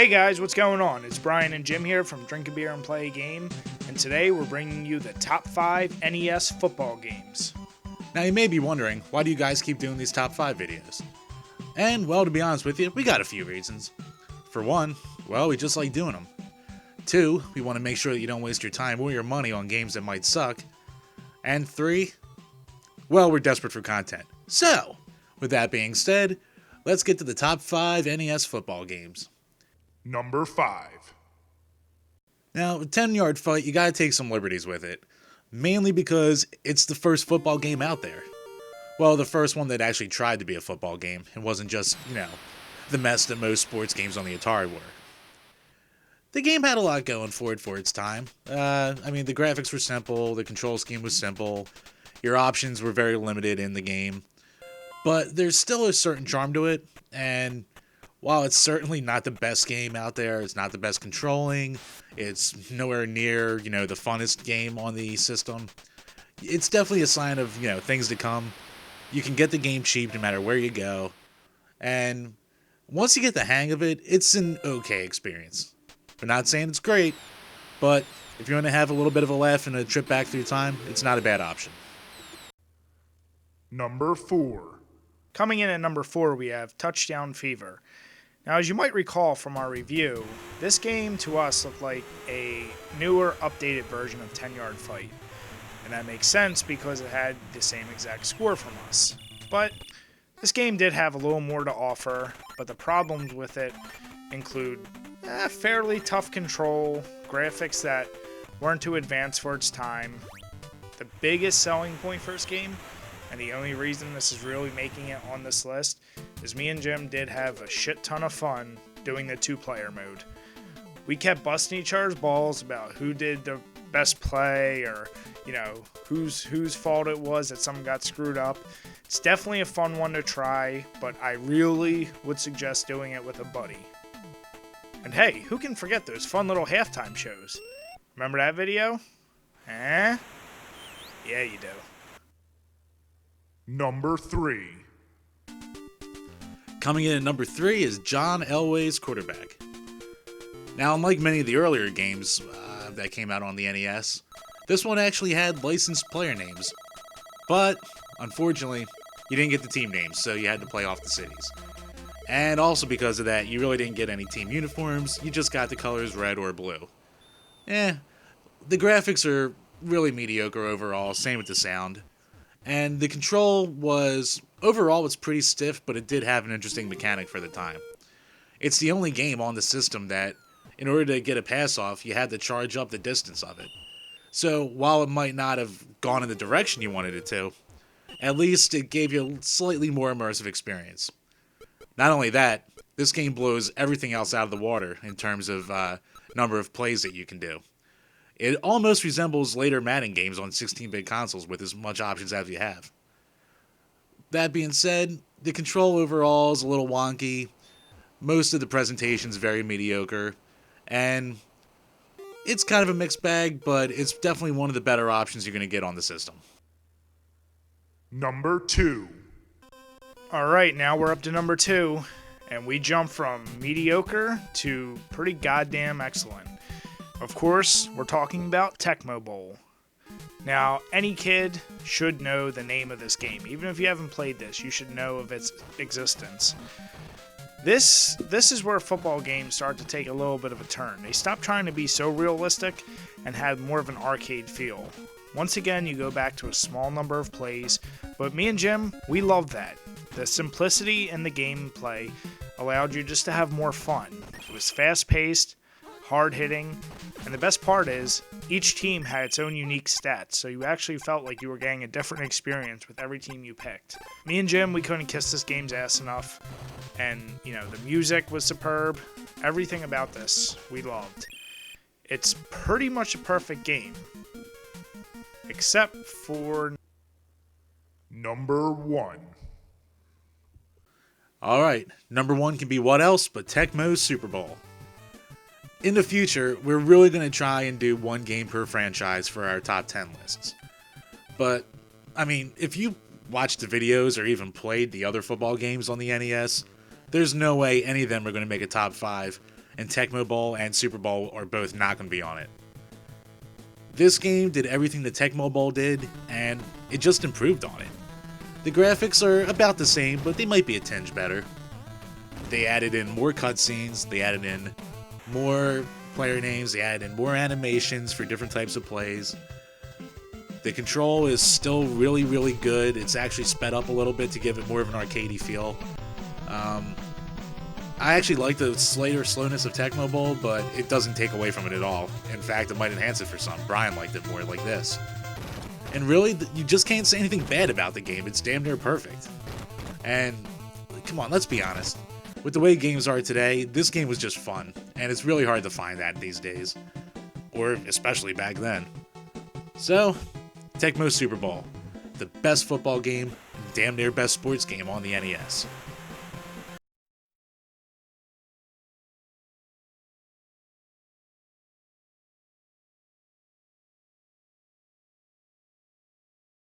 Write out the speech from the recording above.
Hey guys, what's going on? It's Brian and Jim here from DrinkABeerandPlayAGame, and today we're bringing you the top 5 NES football games. Now you may be wondering, why do you guys keep doing these top 5 videos? And, well, to be honest with you, we got a few reasons. For one, well, we just like doing them. 2, we want to make sure that you don't waste your time or your money on games that might suck. And 3, well, we're desperate for content. So, with that being said, let's get to the top 5 NES football games. Number 5. Now, a 10-yard fight, you gotta take some liberties with it. Mainly because it's the first football game out there. Well, the first one that actually tried to be a football game. It wasn't just, the mess that most sports games on the Atari were. The game had a lot going for it for its time. The graphics were simple, the control scheme was simple, your options were very limited in the game. But there's still a certain charm to it, and while it's certainly not the best game out there, it's not the best controlling, it's nowhere near, the funnest game on the system, it's definitely a sign of, things to come. You can get the game cheap no matter where you go, and once you get the hang of it, it's an okay experience. We're not saying it's great, but if you want to have a little bit of a laugh and a trip back through time, it's not a bad option. Number 4. Coming in at number 4, we have Touchdown Fever. Now, as you might recall from our review, this game to us looked like a newer, updated version of 10-Yard Fight. And that makes sense because it had the same exact score from us. But this game did have a little more to offer, but the problems with it include fairly tough control, graphics that weren't too advanced for its time. The biggest selling point for this game, and the only reason this is really making it on this list, is me and Jim did have a shit ton of fun doing the 2-player mode. We kept busting each other's balls about who did the best play, or whose fault it was that someone got screwed up. It's definitely a fun one to try, but I really would suggest doing it with a buddy. And hey, who can forget those fun little halftime shows? Remember that video? Yeah, you do. Number 3. Coming in at number 3 is John Elway's Quarterback. Now, unlike many of the earlier games that came out on the NES, this one actually had licensed player names. But, unfortunately, you didn't get the team names, so you had to play off the cities. And also because of that, you really didn't get any team uniforms, you just got the colors red or blue. The graphics are really mediocre overall, same with the sound. And the control was, overall it's pretty stiff, but it did have an interesting mechanic for the time. It's the only game on the system that, in order to get a pass off, you had to charge up the distance of it. So, while it might not have gone in the direction you wanted it to, at least it gave you a slightly more immersive experience. Not only that, this game blows everything else out of the water in terms of number of plays that you can do. It almost resembles later Madden games on 16-bit consoles with as much options as you have. That being said, the control overall is a little wonky, most of the presentation's very mediocre, and it's kind of a mixed bag, but it's definitely one of the better options you're going to get on the system. Number 2. Alright, now we're up to number 2, and we jump from mediocre to pretty goddamn excellent. Of course, we're talking about Tecmo Bowl. Now, any kid should know the name of this game. Even if you haven't played this, you should know of its existence. This is where football games start to take a little bit of a turn. They stop trying to be so realistic and have more of an arcade feel. Once again, you go back to a small number of plays, but me and Jim, we love that. The simplicity in the gameplay allowed you just to have more fun. It was fast-paced, hard-hitting, and the best part is, each team had its own unique stats, so you actually felt like you were getting a different experience with every team you picked. Me and Jim, we couldn't kiss this game's ass enough, and, the music was superb. Everything about this, we loved. It's pretty much a perfect game, except for Number 1. Alright, number 1 can be what else but Tecmo's Super Bowl. In the future, we're really going to try and do one game per franchise for our top 10 lists. But, if you watched the videos or even played the other football games on the NES, there's no way any of them are going to make a top 5, and Tecmo Bowl and Super Bowl are both not going to be on it. This game did everything the Tecmo Bowl did, and it just improved on it. The graphics are about the same, but they might be a tinge better. They added in more cutscenes, they added in more player names, they added in more animations for different types of plays. The control is still really, really good. It's actually sped up a little bit to give it more of an arcadey feel. I actually like the slighter slowness of Tecmo Bowl, but it doesn't take away from it at all. In fact, it might enhance it for some. Brian liked it more like this. And really, you just can't say anything bad about the game. It's damn near perfect. And, come on, let's be honest. With the way games are today, this game was just fun. And it's really hard to find that these days. Or especially back then. So, Tecmo Super Bowl. The best football game, damn near best sports game on the NES.